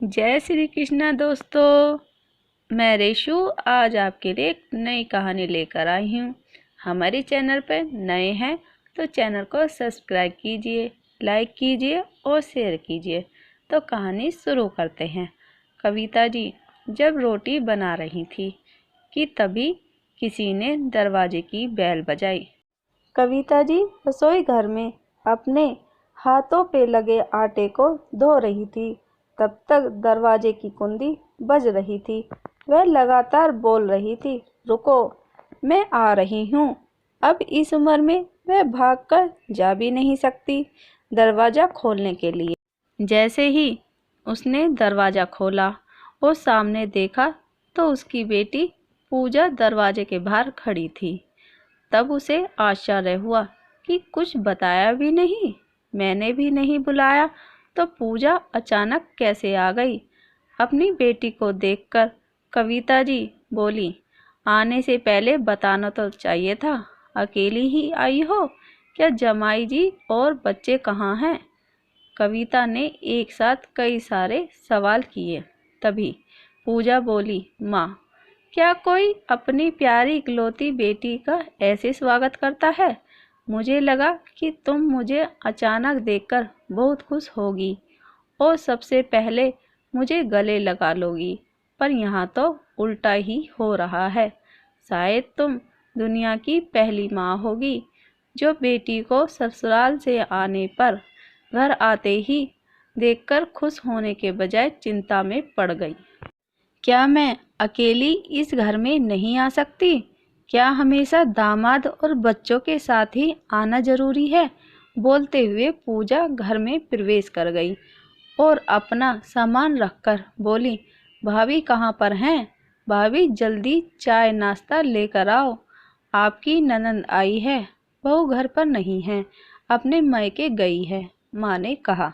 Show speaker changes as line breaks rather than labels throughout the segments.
जय श्री कृष्णा दोस्तों। मैं रेशु आज आपके लिए एक नई कहानी लेकर आई हूँ। हमारे चैनल पर नए हैं तो चैनल को सब्सक्राइब कीजिए, लाइक कीजिए और शेयर कीजिए। तो कहानी शुरू करते हैं। कविता जी जब रोटी बना रही थी कि तभी किसी ने दरवाजे की बेल बजाई। कविता जी रसोई घर में अपने हाथों पे लगे आटे को धो रही थी। तब तक दरवाजे की कुंडी बज रही थी। वह लगातार बोल रही थी, रुको, मैं आ रही हूँ। अब इस उम्र में वह भागकर जा भी नहीं सकती दरवाज़ा खोलने के लिए। जैसे ही उसने दरवाज़ा खोला और सामने देखा तो उसकी बेटी पूजा दरवाजे के बाहर खड़ी थी। तब उसे आश्चर्य हुआ कि कुछ बताया भी नहीं, मैंने भी नहीं बुलाया तो पूजा अचानक कैसे आ गई। अपनी बेटी को देखकर कविता जी बोली, आने से पहले बताना तो चाहिए था। अकेली ही आई हो क्या? जमाई जी और बच्चे कहाँ हैं? कविता ने एक साथ कई सारे सवाल किए। तभी पूजा बोली, माँ, क्या कोई अपनी प्यारी इकलौती बेटी का ऐसे स्वागत करता है? मुझे लगा कि तुम मुझे अचानक देखकर बहुत खुश होगी और सबसे पहले मुझे गले लगा लोगी, पर यहाँ तो उल्टा ही हो रहा है। शायद तुम दुनिया की पहली माँ होगी जो बेटी को ससुराल से आने पर घर आते ही देखकर खुश होने के बजाय चिंता में पड़ गई। क्या मैं अकेली इस घर में नहीं आ सकती? क्या हमेशा दामाद और बच्चों के साथ ही आना जरूरी है? बोलते हुए पूजा घर में प्रवेश कर गई और अपना सामान रखकर बोली, भाभी कहाँ पर हैं? भाभी जल्दी चाय नाश्ता लेकर आओ, आपकी ननंद आई है। बहू घर पर नहीं है, अपने मायके गई है, माँ ने कहा।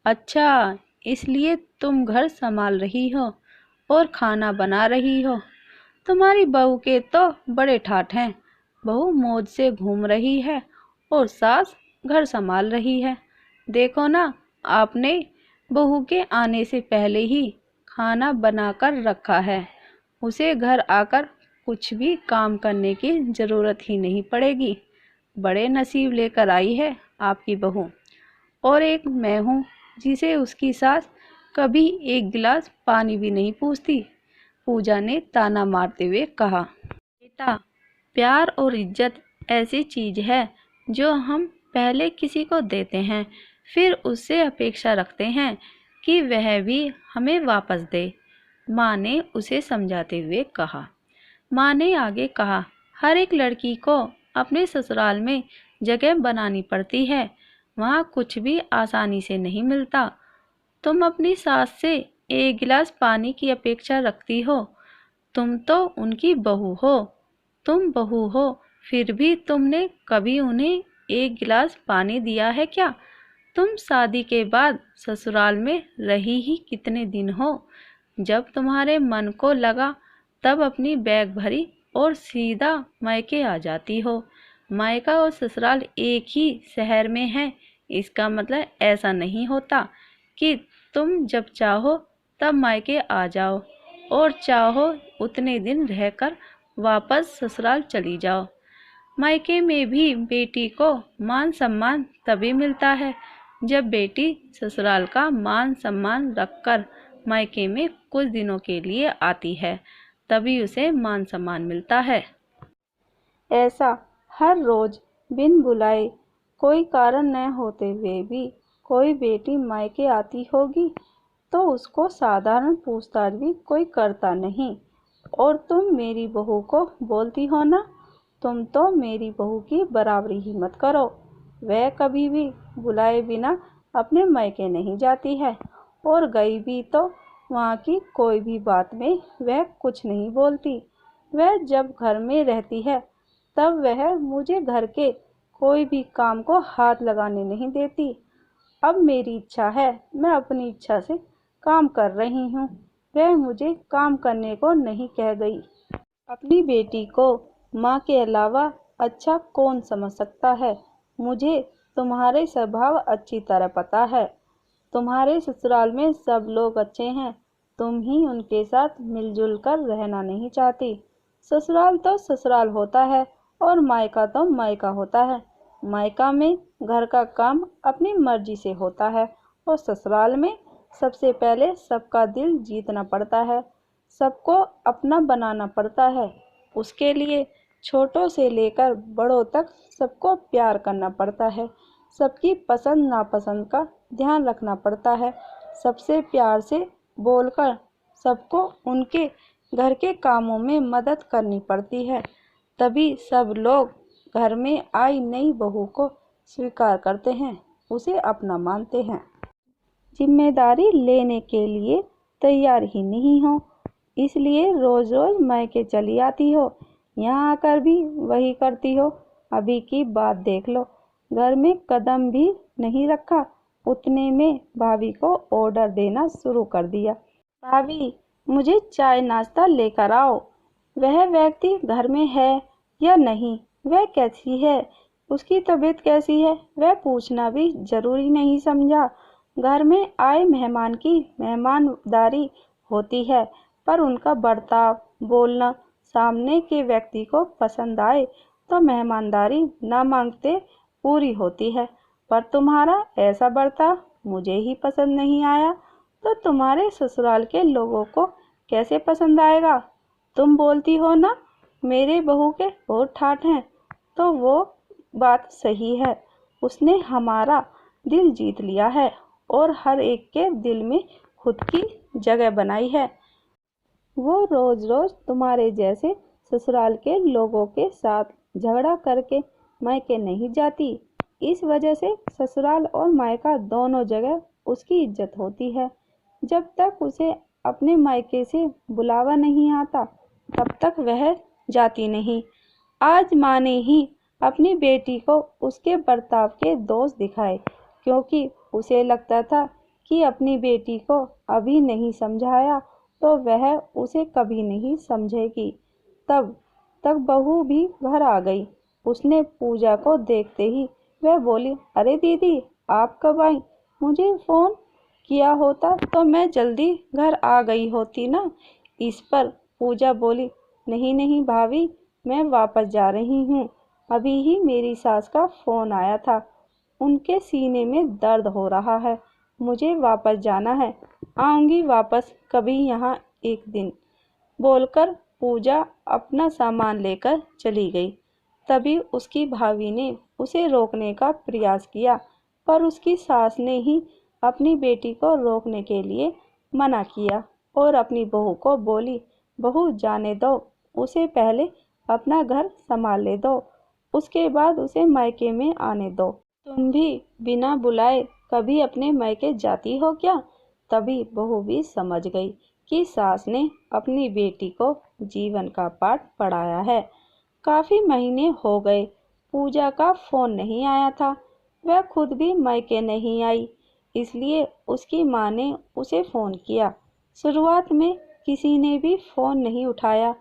अच्छा, इसलिए तुम घर संभाल रही हो और खाना बना रही हो। तुम्हारी बहू के तो बड़े ठाठ हैं। बहू मौज से घूम रही है और सास घर संभाल रही है। देखो ना, आपने बहू के आने से पहले ही खाना बनाकर रखा है। उसे घर आकर कुछ भी काम करने की ज़रूरत ही नहीं पड़ेगी। बड़े नसीब लेकर आई है आपकी बहू। और एक मैं हूँ जिसे उसकी सास कभी एक गिलास पानी भी नहीं पूछती। पूजा ने ताना मारते हुए कहा, बेटा, प्यार और इज्जत ऐसी चीज है जो हम पहले किसी को देते हैं, फिर उससे अपेक्षा रखते हैं कि वह भी हमें वापस दे, माँ ने उसे समझाते हुए कहा। माँ ने आगे कहा, हर एक लड़की को अपने ससुराल में जगह बनानी पड़ती है। वहाँ कुछ भी आसानी से नहीं मिलता। तुम अपनी सास से एक गिलास पानी की अपेक्षा रखती हो। तुम तो उनकी बहू हो। तुम बहू हो, फिर भी तुमने कभी उन्हें एक गिलास पानी दिया है क्या? तुम शादी के बाद ससुराल में रही ही कितने दिन हो? जब तुम्हारे मन को लगा तब अपनी बैग भरी और सीधा मायके आ जाती हो। मायका और ससुराल एक ही शहर में है, इसका मतलब ऐसा नहीं होता कि तुम जब चाहो तब मायके आ जाओ और चाहो उतने दिन रहकर वापस ससुराल चली जाओ। मायके में भी बेटी को मान सम्मान तभी मिलता है जब बेटी ससुराल का मान सम्मान रखकर मायके में कुछ दिनों के लिए आती है, तभी उसे मान सम्मान मिलता है। ऐसा हर रोज बिन बुलाए, कोई कारण न होते हुए भी कोई बेटी मायके आती होगी तो उसको साधारण पूछताछ भी कोई करता नहीं। और तुम मेरी बहू को बोलती हो ना, तुम तो मेरी बहू की बराबरी ही मत करो। वह कभी भी बुलाए बिना अपने मायके नहीं जाती है, और गई भी तो वहाँ की कोई भी बात में वह कुछ नहीं बोलती। वह जब घर में रहती है तब वह मुझे घर के कोई भी काम को हाथ लगाने नहीं देती। अब मेरी इच्छा है, मैं अपनी इच्छा से काम कर रही हूँ। वह मुझे काम करने को नहीं कह गई। अपनी बेटी को माँ के अलावा अच्छा कौन समझ सकता है? मुझे तुम्हारे स्वभाव अच्छी तरह पता है। तुम्हारे ससुराल में सब लोग अच्छे हैं, तुम ही उनके साथ मिलजुल कर रहना नहीं चाहती। ससुराल तो ससुराल होता है और मायका तो मायका होता है। मायका में घर का काम अपनी मर्जी से होता है और ससुराल में सबसे पहले सबका दिल जीतना पड़ता है, सबको अपना बनाना पड़ता है। उसके लिए छोटों से लेकर बड़ों तक सबको प्यार करना पड़ता है, सबकी पसंद नापसंद का ध्यान रखना पड़ता है, सबसे प्यार से बोलकर सबको उनके घर के कामों में मदद करनी पड़ती है। तभी सब लोग घर में आई नई बहू को स्वीकार करते हैं, उसे अपना मानते हैं। जिम्मेदारी लेने के लिए तैयार ही नहीं हो, इसलिए रोज रोज मायके चली आती हो। यहाँ आकर भी वही करती हो। अभी की बात देख लो, घर में कदम भी नहीं रखा, उतने में भाभी को ऑर्डर देना शुरू कर दिया। भाभी, मुझे चाय नाश्ता लेकर आओ। वह व्यक्ति घर में है या नहीं, वह कैसी है, उसकी तबीयत कैसी है, वह पूछना भी जरूरी नहीं समझा। घर में आए मेहमान की मेहमानदारी होती है, पर उनका बर्ताव, बोलना सामने के व्यक्ति को पसंद आए तो मेहमानदारी न मांगते पूरी होती है। पर तुम्हारा ऐसा बर्ताव मुझे ही पसंद नहीं आया तो तुम्हारे ससुराल के लोगों को कैसे पसंद आएगा। तुम बोलती हो ना मेरे बहू के बहुत ठाठ हैं, तो वो बात सही है। उसने हमारा दिल जीत लिया है और हर एक के दिल में खुद की जगह बनाई है। वो रोज रोज तुम्हारे जैसे ससुराल के लोगों के साथ झगड़ा करके मायके नहीं जाती। इस वजह से ससुराल और मायका दोनों जगह उसकी इज्जत होती है। जब तक उसे अपने मायके से बुलावा नहीं आता तब तक वह जाती नहीं। आज माँ ने ही अपनी बेटी को उसके बर्ताव के दोष दिखाए, क्योंकि उसे लगता था कि अपनी बेटी को अभी नहीं समझाया तो वह उसे कभी नहीं समझेगी। तब तक बहू भी घर आ गई। उसने पूजा को देखते ही वह बोली, अरे दीदी, आप कब आई? मुझे फ़ोन किया होता तो मैं जल्दी घर आ गई होती ना। इस पर पूजा बोली, नहीं नहीं भाभी, मैं वापस जा रही हूँ। अभी ही मेरी सास का फ़ोन आया था, उनके सीने में दर्द हो रहा है, मुझे वापस जाना है, आऊँगी वापस कभी यहाँ एक दिन, बोलकर पूजा अपना सामान लेकर चली गई। तभी उसकी भाभी ने उसे रोकने का प्रयास किया, पर उसकी सास ने ही अपनी बेटी को रोकने के लिए मना किया और अपनी बहू को बोली, बहू जाने दो, उसे पहले अपना घर संभालने दो, उसके बाद उसे मायके में आने दो। तुम भी बिना बुलाए कभी अपने मायके जाती हो क्या? तभी बहू भी समझ गई कि सास ने अपनी बेटी को जीवन का पाठ पढ़ाया है। काफ़ी महीने हो गए, पूजा का फ़ोन नहीं आया था। वह खुद भी मायके नहीं आई, इसलिए उसकी माँ ने उसे फ़ोन किया। शुरुआत में किसी ने भी फ़ोन नहीं उठाया,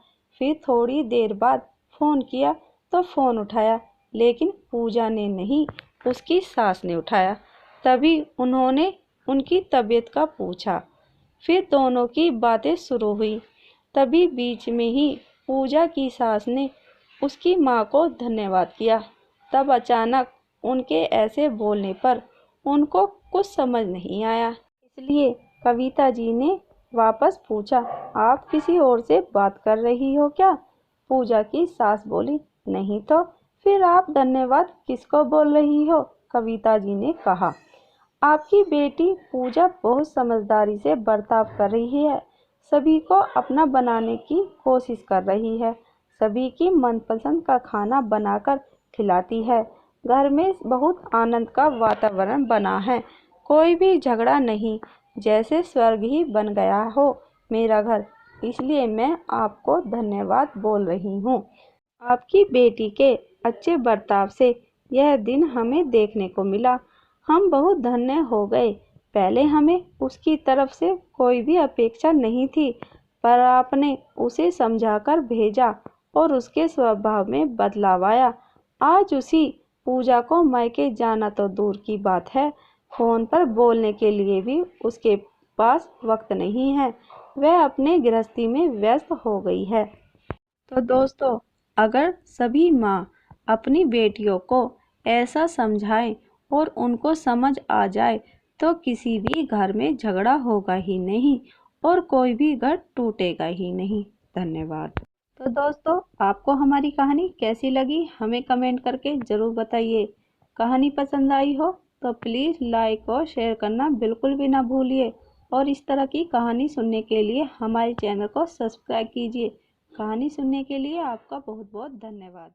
फिर थोड़ी देर बाद फ़ोन किया तो फ़ोन उठाया, लेकिन पूजा ने नहीं, उसकी सास ने उठाया। तभी उन्होंने उनकी तबीयत का पूछा, फिर दोनों की बातें शुरू हुई। तभी बीच में ही पूजा की सास ने उसकी माँ को धन्यवाद किया। तब अचानक उनके ऐसे बोलने पर उनको कुछ समझ नहीं आया, इसलिए कविता जी ने वापस पूछा, आप किसी और से बात कर रही हो क्या? पूजा की सास बोली, नहीं तो फिर आप धन्यवाद किसको बोल रही हो? कविता जी ने कहा, आपकी बेटी पूजा बहुत समझदारी से बर्ताव कर रही है, सभी को अपना बनाने की कोशिश कर रही है, सभी की मनपसंद का खाना बनाकर खिलाती है। घर में बहुत आनंद का वातावरण बना है, कोई भी झगड़ा नहीं, जैसे स्वर्ग ही बन गया हो मेरा घर, इसलिए मैं आपको धन्यवाद बोल रही हूँ। आपकी बेटी के अच्छे बर्ताव से यह दिन हमें देखने को मिला, हम बहुत धन्य हो गए। पहले हमें उसकी तरफ से कोई भी अपेक्षा नहीं थी, पर आपने उसे समझाकर भेजा और उसके स्वभाव में बदलाव आया। आज उसी पूजा को मायके जाना तो दूर की बात है,
फ़ोन पर बोलने के लिए भी उसके पास वक्त नहीं है, वह अपने गृहस्थी में व्यस्त हो गई है। तो दोस्तों, अगर सभी माँ अपनी बेटियों को ऐसा समझाएं और उनको समझ आ जाए तो किसी भी घर में झगड़ा होगा ही नहीं और कोई भी घर टूटेगा ही नहीं। धन्यवाद। तो दोस्तों, आपको हमारी कहानी कैसी लगी हमें कमेंट करके ज़रूर बताइए। कहानी पसंद आई हो तो प्लीज़ लाइक और शेयर करना बिल्कुल भी ना भूलिए और इस तरह की कहानी सुनने के लिए हमारे चैनल को सब्सक्राइब कीजिए। कहानी सुनने के लिए आपका बहुत बहुत धन्यवाद।